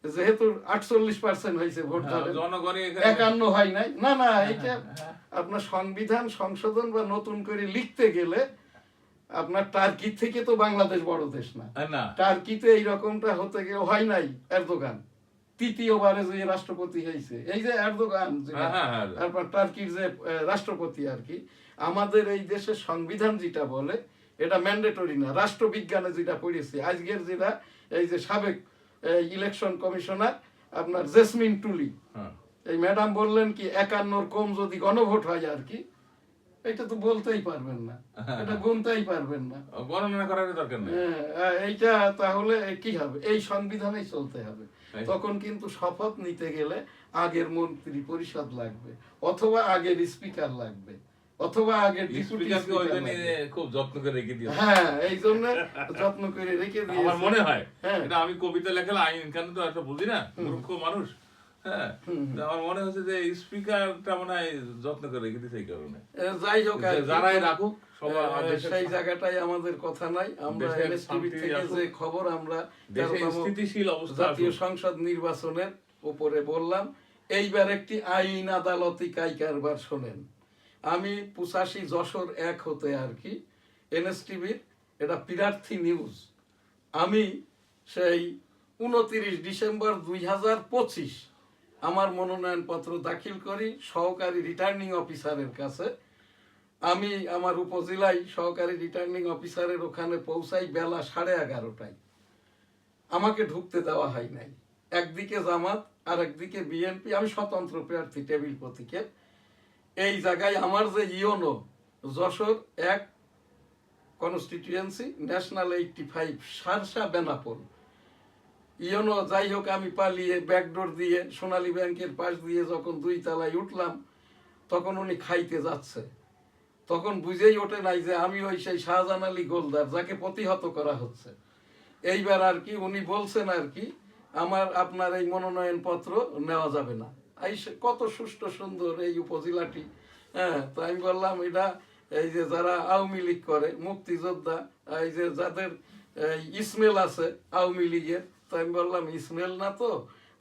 যেহেতু 48% হয়েছে ভোট, 51 হয় নাই। না না, এটা আপনার সংবিধান সংশোধন বা নতুন করে লিখতে গেলে আপনার টার্কি থেকে তো বাংলাদেশ বড় দেশ না। না, টার্কিতে এই রকমটা হতে গেলে হয় নাই। এরদোগান তৃতীয়বারে যে রাষ্ট্রপতি হয়েছে, এই যে এরদোগান তারপর টার্কির যে রাষ্ট্রপতি আর কি, আমাদের এই দেশের সংবিধান যেটা বলে এটা ম্যান্ডেটরি না। রাষ্ট্রবিজ্ঞানে যেটা পড়েছি আজকের, যেটা এই যে সাবেক ইলেকশন কমিশনার আপনার জেসমিন টুলি, এই ম্যাডাম বললেন কি 51 কম যদি গণভোট হয় আর কি, এটা তো বলতেই পারবেন না, এটা গুনতেই পারবেন না, গণনা করার দরকার নেই। এইটা তাহলে কি হবে? এই সংবিধানেই চলতে হবে। তখন কিন্তু শপথ নিতে গেলে আগের মন্ত্রী পরিষদ লাগবে, অথবা আগের স্পিকার লাগবে, অথবা আগের ডেপুটি স্পিকার লাগবে। খুব যত্ন করে রেখে দিয়েছে। হ্যাঁ, এই জন্য যত্ন করে রেখে দিয়েছে। আমার মনে হয় এটা আমি কবিতা লেখালে আইন কানুন তো এত বুঝি না, মূর্খ মানুষ। হ্যাঁ, আমার মনে হচ্ছে যে স্পিকারটা মনে হয় যত্ন করে রেখে দিয়েছে এই কারণে। যাই হোক, যারাই রাখুক সেই জায়গাটাই আমাদের কথা নাই। আমরা এনএসটিভি থেকে যে খবর আমরা স্থিতিশীল অবস্থা জাতীয় সংসদ নির্বাচনের উপরে বললাম, এইবার একটি আইন আদালতি কারবার শোনেন। আমি 85 যশোর 1 হতে আর কি এনএসটিভির এটা প্রার্থী নিউজ, আমি সেই 29 ডিসেম্বর 2025 আমার মনোনয়নপত্র দাখিল করি সহকারী রিটার্নিং অফিসারের কাছে। আমি আমার উপজেলায় সহকারী রিটার্নিং অফিসারের ওখানে পৌঁছাই বেলা 11:30টায়। আমাকে ঢুকতে দেওয়া হয় নাই। একদিকে জামাত আর একদিকে বিএনপি, আমি স্বতন্ত্র প্রার্থী টেবিল প্রতীকের। এই জায়গায় আমার যে YONO Jessore 1 constituency national 85 সারসা Benapole YONO, যাই হোক আমি পালিয়ে ব্যাকডোর দিয়ে সোনালী ব্যাংকের পাশ দিয়ে যখন 2 তলায় উঠলাম, তখন উনি খাইতে যাচ্ছে। তখন বুঝেই ওঠে নাই যে আমি ওই সেই শাহজাহান আলী গোলদার যাকে প্রতিহত করা হচ্ছে। এইবার আর কি উনি বলছেন আর কি আপনার এই মনোনয়ন পত্র নেওয়া যাবে না। এই কত সুষ্ঠু সুন্দর এই উপজেলাটি। হ্যাঁ, তো আমি বললাম এটা এই যে যারা আওয়ামী লীগ করে, মুক্তিযোদ্ধা, এই যে যাদের ইসমেল আছে আওয়ামী লীগের, তো আমি বললাম ইসমেল না তো,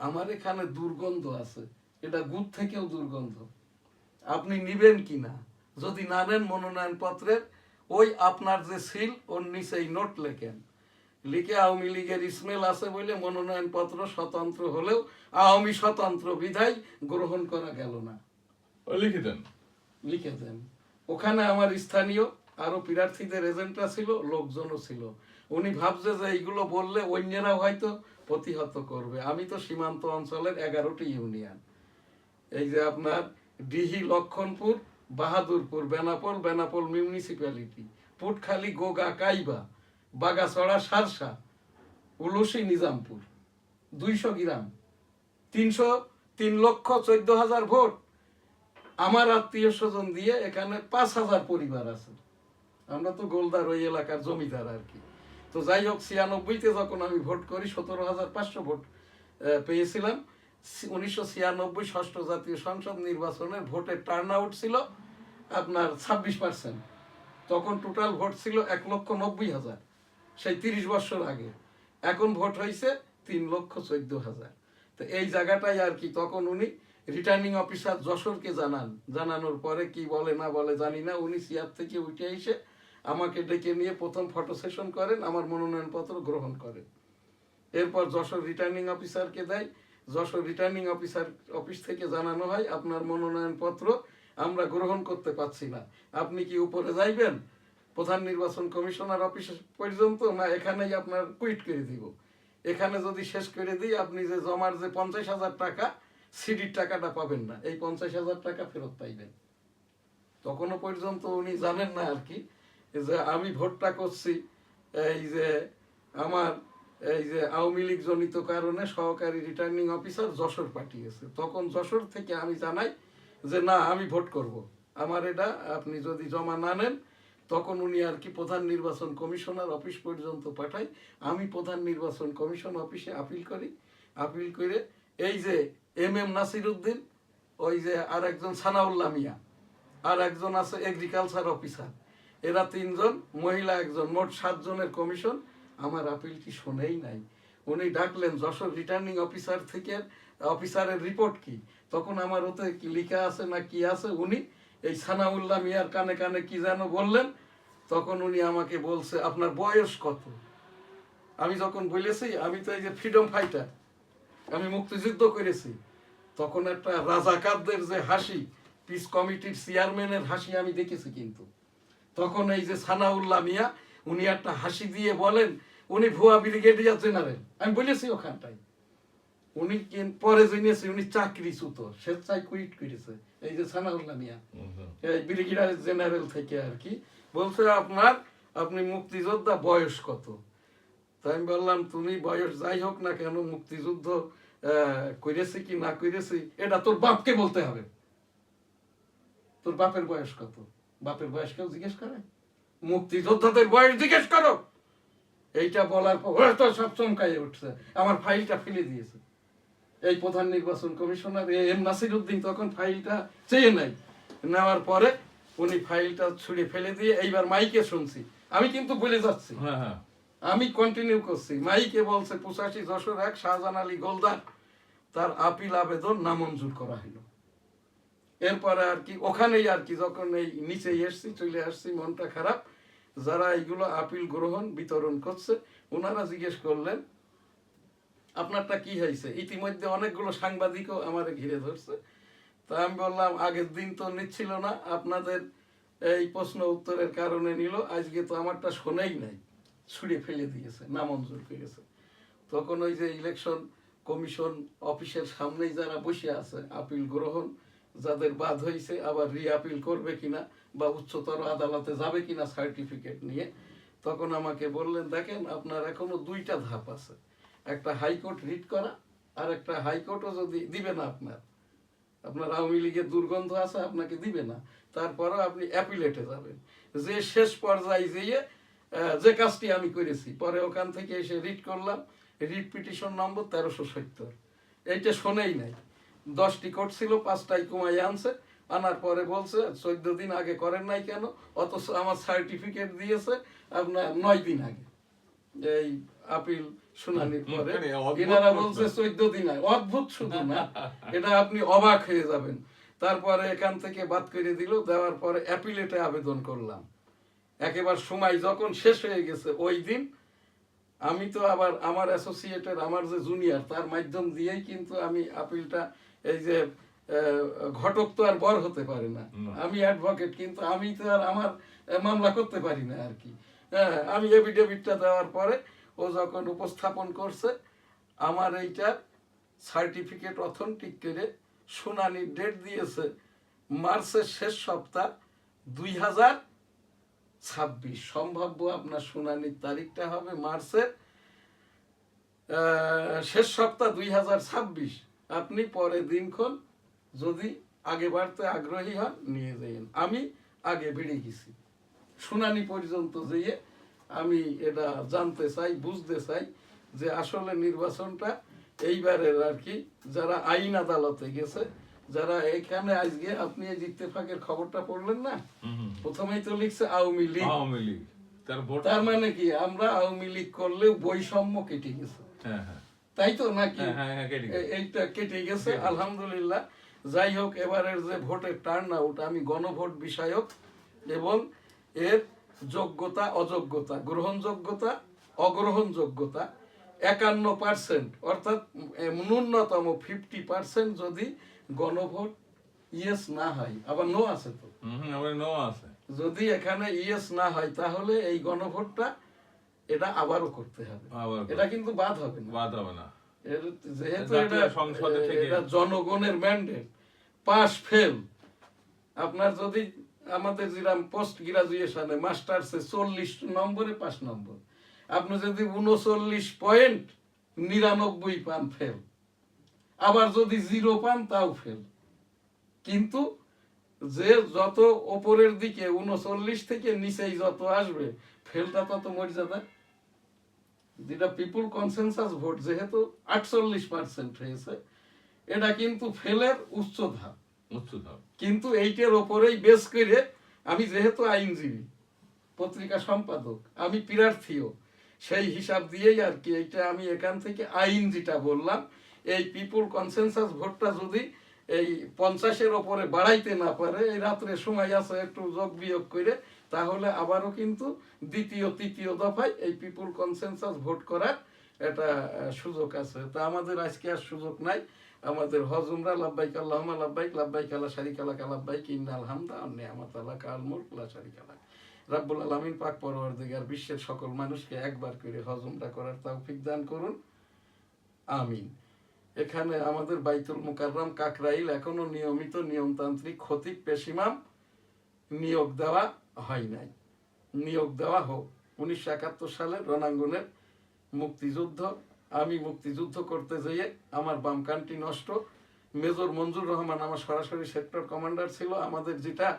আমার এখানে দুর্গন্ধ আছে, এটা গুড় থেকেও দুর্গন্ধ, আপনি নিবেন কিনা? যদি না নেন মনোনয়ন পত্রের ওই আপনার যে সিল ওর নিচেই নোট লেখেন, লিখে আওয়ামী লীগের স্মেল আছে বলে মনোনয়ন পত্র স্বতন্ত্র হলেও আওয়ামী স্বতন্ত্র বিধায় গ্রহণ করা গেল না, লিখে দেন। ওখানে আমার স্থানীয় আরো প্রার্থীদের এজেন্টরা ছিল, লোকজনও ছিল। উনি ভাবছে যে এইগুলো বললে অন্যরাও হয়তো প্রতিহত করবে। আমি তো সীমান্ত অঞ্চলের 11টি ইউনিয়ন, এই যে আপনার ডিহি, লক্ষণপুর, বাহাদুরপুর, বেনাপোল, বেনাপোল মিউনিসিপ্যালিটি, পুটখালি, গোগা, কাইবা, বাগাছড়া, সারসা, উলুসি, নিজামপুর, 200 গ্রাম, 3,14,000 ভোট। আমার আত্মীয় স্বজন দিয়ে এখানে 5,000 পরিবার আছে। আমরা তো গোলদার ওই এলাকার জমিদার আর কি। তো যাই হোক, 96-তে যখন আমি ভোট করি 17,500 ভোট পেয়েছিলাম। 1996 ষষ্ঠ জাতীয় সংসদ নির্বাচনের ভোটের টার্ন আউট ছিল আপনার 26%। তখন টোটাল ভোট ছিল 1,90,000, সেই 30 বছর আগে। এখন ভোট হয়েছে 3,14,000। তো এই জায়গাটাই আর কি তখন উনি রিটার্নিং অফিসার যশোরকে জানানোর পরে কি বলে না বলে জানি না, উনি চেয়ার থেকে উঠে এসে আমাকে ডেকে নিয়ে প্রথম ফটো সেশন করেন, আমার মনোনয়নপত্র গ্রহণ করেন। এরপর যশোর রিটার্নিং অফিসারকে দেয়। যশোর রিটার্নিং অফিস থেকে জানানো হয় আপনার মনোনয়নপত্র আমরা গ্রহণ করতে পারছি না, আপনি কি উপরে যাইবেন প্রধান নির্বাচন কমিশনার অফিস পর্যন্ত, না এখানেই আপনার কুইট করে দিব, এখানে যদি শেষ করে দিই আপনি যে জমার যে 50,000 টাকা সিডির টাকাটা পাবেন না, এই 50,000 টাকা ফেরত পাইবেন। তখনও পর্যন্ত উনি জানেন না আর কি যে আমি ভোটটা করছি এই যে আমার এই যে আওয়ামী লীগ জনিত কারণে সহকারী রিটার্নিং অফিসার যশোর পাঠিয়েছে। তখন যশোর থেকে আমি জানাই যে না, আমি ভোট করব, আমার এটা আপনি যদি জমা না নেন। তখন উনি আর কি প্রধান নির্বাচন কমিশনার অফিস পর্যন্ত পাঠাই। আমি প্রধান নির্বাচন কমিশন অফিসে আপিল করি। আপিল করে এই যে MM নাসির উদ্দিন, ওই যে আর একজন সানাউল্লাহ মিয়া, আর একজন আছে এগ্রিকালচার অফিসার, এরা 3 জন, মহিলা 1 জন, মোট 7 জনের কমিশন আমার আপিলটি শোনেই নাই। উনি ডাকলেন যশোর রিটার্নিং অফিসার থেকে, অফিসারের রিপোর্ট কি, তখন আমার ওতে লেখা আছে না কি আছে, উনি এই সানাউল্লাহ মিয়ার কানে কানে কি যেন বললেন। তখন উনি আমাকে বলছে আপনার বয়স কত। আমি যখন বলেছি আমি তো এই যে ফ্রিডম ফাইটার, আমি মুক্তিযুদ্ধ করেছি, তখন একটা রাজাকারদের যে হাসি, পিস কমিটির চেয়ারম্যানের হাসি আমি দেখেছি। কিন্তু তখন এই যে সানাউল্লাহ মিয়া উনি একটা হাসি দিয়ে বলেন উনি ভুয়া ব্রিগেডিয়ার জেনারেল। আমি বলেছি ওখানটায়, উনি পরে জেনেছি উনি চাকরিচ্যুত, স্বেচ্ছায় কুইট করেছে। এই যে সানাউল্লাহ মিয়া এই ব্রিগেডিয়ার জেনারেল থেকে আর কি বলছে আপনি মুক্তিযোদ্ধা, বয়স কত। তাই আমি বললাম তুমি বয়স যাই হোক না কেন, মুক্তিযুদ্ধ করেছি কি না করেছি এটা তোর বাপকে বলতে হবে। তোর বাপের বয়স কত? বাপের বয়স কেউ জিজ্ঞেস করে? মুক্তিযোদ্ধাদের বয়স জিজ্ঞেস করো। এইটা বলার পর তো সব চমকাইয়ে উঠছে, আমার ফাইলটা ফেলে দিয়েছে। এই প্রধান নির্বাচন কমিশনার এম নাসির উদ্দিন তখন ফাইলটা চেয়ে নাই, নেওয়ার পরে উনি ফাইলটা ছুঁড়ে ফেলে দিয়ে এইবার মাইকে শুনছি, আমি কিন্তু বলে যাচ্ছি, আমি কন্টিনিউ করছি, মাইকে বলছে 85-1 শাহজাহান আলী গোলদার তার আপিল আবেদন নামঞ্জুর করা হলো। এরপরে আর কি ওখানেই আর কি যখন এই নিচে এসছি, চলে আসছি, মনটা খারাপ। যারা এইগুলো আপিল গ্রহণ বিতরণ করছে ওনারা জিজ্ঞেস করলেন আপনারটা কি হয়েছে। ইতিমধ্যে অনেকগুলো সাংবাদিকও আমার ঘিরে ধরছে। তা আমি বললাম আগের দিন তো নিচ্ছিল না, আপনাদের এই প্রশ্ন উত্তরের কারণে নিল, আজকে তো আমারটা শোনেই নাই, ছুঁড়ে ফেলে দিয়েছে, নামঞ্জুর করেছে। তখন ওই যে ইলেকশন কমিশন অফিসের সামনেই যারা বসে আছে, আপিল গ্রহণ যাদের বাদ হয়েছে আবার রিআপিল করবে কিনা বা উচ্চতর আদালতে যাবে কিনা সার্টিফিকেট নিয়ে, তখন আমাকে বললেন দেখেন আপনার এখনো 2টা ধাপ আছে, একটা হাইকোর্ট রিট করা, আর একটা হাইকোর্টও যদি দিবে না, আপনার আওয়ামী লীগের দুর্গন্ধ আছে, আপনাকে দিবে না, তারপরও আপনি অ্যাপিলেটে যাবেন। যে শেষ পর্যায়ে যেয়ে যে কাজটি আমি করেছি, পরে ওখান থেকে এসে রিট করলাম, রিট পিটিশন নম্বর 1370। এইটা শোনেই নাই, 10টি কোর্ট ছিল, 5টাই কমাই আনছে, আনার পরে বলছে 14 দিন আগে করেন নাই কেন, অথচ আমার সার্টিফিকেট দিয়েছে আপনার 9 দিন আগে। এই আপিল শুনানির পরে এনারা বলছে 14 দিন আগে। অদ্ভুত শুধু না, এটা আপনি অবাক হয়ে যাবেন। তারপরে এখান থেকে বাদ করে দিল, দেওয়ার পরে অ্যাপিলেটে আবেদন করলাম। একেবারে সময় যখন শেষ হয়ে গেছে ওই দিন, আমি তো আবার আমার অ্যাসোসিয়েটের আমার যে জুনিয়র তার মাধ্যম দিয়েই কিন্তু আমি আপিলটা, এই যে ঘটক তো আর বর হতে পারে না, আমি অ্যাডভোকেট, কিন্তু আমি তো আর আমার মামলা করতে পারি না আর কি। আমি এফিডেভিটটা দেওয়ার পরে ও যখন উপস্থাপন করছে, আমার এইটার সার্টিফিকেট অথেন্টিক করে শুনানির ডেট দিয়েছে মার্চের শেষ সপ্তাহ 2026। সম্ভাব্য আপনার শুনানির তারিখটা হবে মার্চের শেষ সপ্তাহ 2026। আপনি পরে দিনক্ষণ যদি আগে বাড়তে আগ্রহী হন নিয়ে যাইন। আমি আগে বেড়ে গেছি, শুনানি পর্যন্ত যেয়ে আমি এটা জানতে চাই, বুঝতে চাই যে আসলে নির্বাচনটা এইবারের আর কি, যারা আইন আদালতে গেছে, যারা এখানে আজকে আপনি এই ইত্তেফাকের খবরটা পড়লেন না, প্রথমেই তো লিখছে আওয়ামী লীগ, তার মানে কি আমরা আওয়ামী লীগ করলেও বৈষম্য কেটে গেছে, তাই তো নাকি? এইটা কেটে গেছে আলহামদুলিল্লাহ। যাই হোক, এবারের যে ভোটের টার্ন আউট, আমি গণভোট বিষয়ক এবং এর যোগ্যতা অযোগ্যতা, গ্রহণযোগ্যতা অগ্রহণযোগ্যতা 51%, অর্থাৎ ন্যূনতম 50% যদি গণভোট ইয়েস না হয়, আবার নো আছে তো, যদি এখানে ইয়েস না হয় তাহলে এই গণভোটটা এটা আবারও করতে হবে, এটা কিন্তু বাদ হবে না, যেহেতু এটা জনগণের ম্যান্ডেট। পাস ফেল, আপনার যদি আমাদের যেরকম পোস্ট গ্রাজুয়েশনে মাস্টার্সে 40 নম্বরে 5 নম্বর, আপনি যদি 39.99 পান ফেল, আবার যদি 0 পান তাও ফেল। কিন্তু যে যত ওপরের দিকে 39 থেকে নিচেই যত আসবে, ফেলটা তত মর্যাদা। যেটা পিপুল কনসেনসাস ভোট যেহেতু 48% হয়েছে, এটা কিন্তু ফেলের উচ্চ ধাপ। কিন্তু এইটার ওপরেই বেস করে আমি যেহেতু আইনজীবী, পত্রিকা সম্পাদক, আমি প্রার্থীও, সেই হিসাব দিয়েই আর কি এইটা আমি এখান থেকে আইন যেটা বললাম, এই পিপুল কনসেনসাস ভোটটা যদি এই 50-এর ওপরে বাড়াইতে না পারে, এই রাত্রে সময় আছে একটু যোগ বিয়োগ করে, তাহলে আবারও কিন্তু দ্বিতীয় তৃতীয় দফায় এই পিপুল কনসেনসাস ভোট করার একটা সুযোগ আছে। তা আমাদের আজকে আর সুযোগ নাই। আমাদের হজুমরা লাব্বাইক আল্লাহুম্মা লাব্বাইক লাব্বাইক লা শারিকা লাকা লাব্বাইক ইন্নাল হামদা ওয়ান নি'মাতা লাকা আল মুলক লা শারিকা লাক। রাব্বুল আলামিন পাক পরওয়ারদিগার বিশ্বের সকল মানুষকে একবার করে হজুমরা করার তৌফিক দান করুন, আমিন। এখানে আমাদের বাইতুল মুকাররম কাকরাইল এখনো নিয়মিত নিয়মতান্ত্রিক খতিব পেশিমাম নিয়োগ দেওয়া হয় নাই। নিয়োগ দেওয়া হোক। 1971 সালে রণাঙ্গনের মুক্তিযুদ্ধ, আমি মুক্তিযুদ্ধ করতে যেয়ে আমার বাম কানটি নষ্ট। মেজর মঞ্জুর রহমান আমার সরাসরি সেক্টর কমান্ডার ছিল। আমাদের যেটা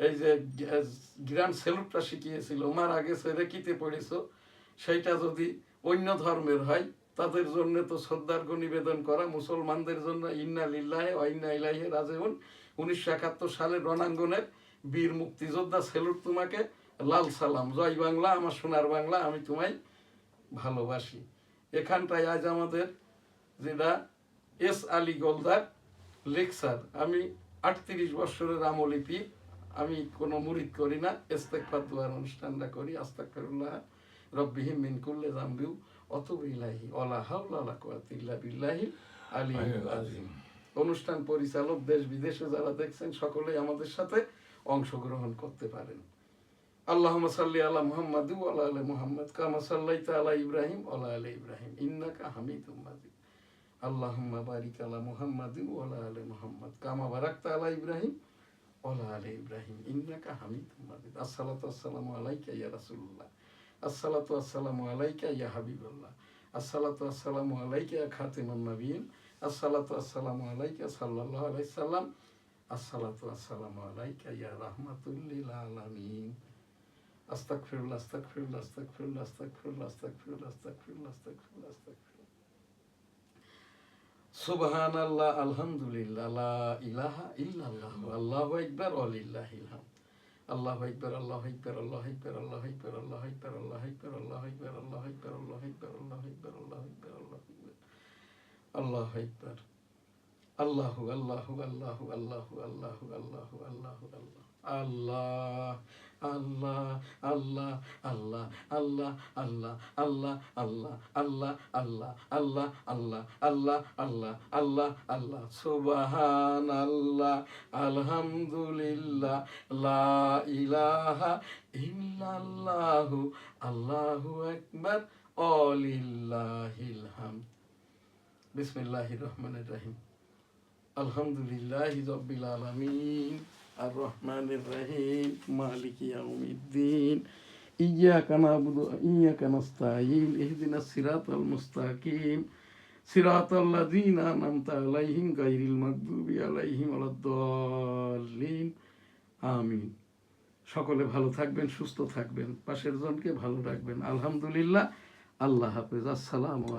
এই যে গ্র্যান্ড স্যালুটটা শিখিয়েছিল, মার আগে সেরেকিতে পড়েছ, সেইটা যদি অন্য ধর্মের হয় তাদের জন্য তো শ্রদ্ধার্ঘ্য নিবেদন করা, মুসলমানদের জন্য ইন্না লিল্লাহি ওয়া ইন্না ইলাইহি রাজিউন। 1971 সালের রণাঙ্গনের বীর মুক্তিযোদ্ধা, সেলুট তোমাকে, লাল সালাম, জয় বাংলা, আমার সোনার বাংলা, আমি তোমায় ভালোবাসি। এখানটায় আজ আমাদের যেটা এস আলী গোলদার লেকচার, আমি 38 বছরের আমলি পীর, আমি কোনো মুরিদ করি না, ইস্তেগফার দোয়ার অনুষ্ঠানটা করি, আস্তাগফিরুল্লাহ রব্বিহিম মিন কুল্লি যামবিউ অতুবু ইলাইহি ওয়ালা হাওলা ওয়ালা কুওয়াতা ইল্লা বিল্লাহিল আলিয়্যিল আযীম। অনুষ্ঠান পরিচালক দেশ বিদেশে যারা দেখছেন সকলেই আমাদের সাথে অংশগ্রহণ করতে পারেন। আল্লাহুম্মা সাল্লি আলা মুহাম্মাদ ওয়া আলা আলি মুহাম্মাদ কামা সাল্লাইতা আলা ইব্রাহিম ওয়া আলা আলি ইব্রাহিম ইন্নাকা হামিদুম মাজিদ। আল্লাহুম্মা বারিক আলা মুহাম্মাদ ওয়া আলা আলি মুহাম্মাদ কামা বারাকতা আলা ইব্রাহিম ওয়া আলা আলি ইব্রাহিম ইন্নাকা হামিদুম মাজিদ। আসসালাতু ওয়াসসালামু আলাইকা ইয়া রাসূলুল্লাহ, আসসালাতু ওয়াসসালামু আলাইকা ইয়া হাবিবাল্লাহ, আসসালাতু ওয়াসসালামু আলাইকা ইয়া খাতিমুন নবিয়্যিন, আসসালাতু ওয়াসসালামু আলাইকা সাল্লাল্লাহু আলাইহি সাল্লাম, আসসালাতু ওয়াসসালামু আলাইকা ইয়া রাহমাতুল লিল আলামিন। আস্তাগফিরুল্লাহ আস্তাগফিরুল্লাহ আস্তাগফিরুল্লাহ আস্তাগফিরুল্লাহ আস্তাগফিরুল্লাহ আস্তাগফিরুল্লাহ আস্তাগফিরুল্লাহ আস্তাগফিরুল্লাহ। সুবহানাল্লাহ, আলহামদুলিল্লাহ, লা ইলাহা ইল্লাল্লাহ, আল্লাহু আকবার ওয়া লিল্লাহিল হামদ। আল্লাহু আকবার, আল্লাহু আকবার, আল্লাহু আকবার, আল্লাহু আকবার, আল্লাহু আকবার, আল্লাহু আকবার, আল্লাহু আকবার, আল্লাহু আকবার, আল্লাহু আকবার, আল্লাহু আকবার, আল্লাহু আকবার, আল্লাহু আকবার, আল্লাহু আকবার। আল্লাহু আল্লাহু আল্লাহু আল্লাহু আল্লাহু আল্লাহু আল্লাহু আল্লাহ আল্লাহ আল্লাহ আল্লাহ আল্লাহ আল্লাহ আল্লাহ আল্লাহ আল্লাহ আল্লাহ আল্লাহ আল্লাহ আল্লাহ আল্লাহ আল্লাহ আল্লাহ। সুবহানাল্লাহ, আলহামদুলিল্লাহ, লা ইলাহা ইল্লাল্লাহু, আল্লাহু আকবার, ওয়ালিল্লাহিল হামদ। বিসমিল্লাহির রহমানির রহিম। আলহামদুলিল্লাহি রাব্বিল আলামিন, আর রহমানির রহিম, মালিকি ইয়াউমিদ্দিন, ইয়্যাকা না'বুদু ওয়া ইয়্যাকা নাস্তাঈন, ইহদিনাস সিরাতাল মুস্তাকিম, সিরাতাল লাযীনা আন'আমতা আলাইহিম গায়রিল মাগদুবি আলাইহিম ওয়ালাদ-দাল্লিন, আমিন। সকলে ভালো থাকবেন, সুস্থ থাকবেন, পাশের জনকে ভালো রাখবেন। আলহামদুলিল্লাহ, আল্লাহ হাফেজ, আসসালামু আলাইকুম।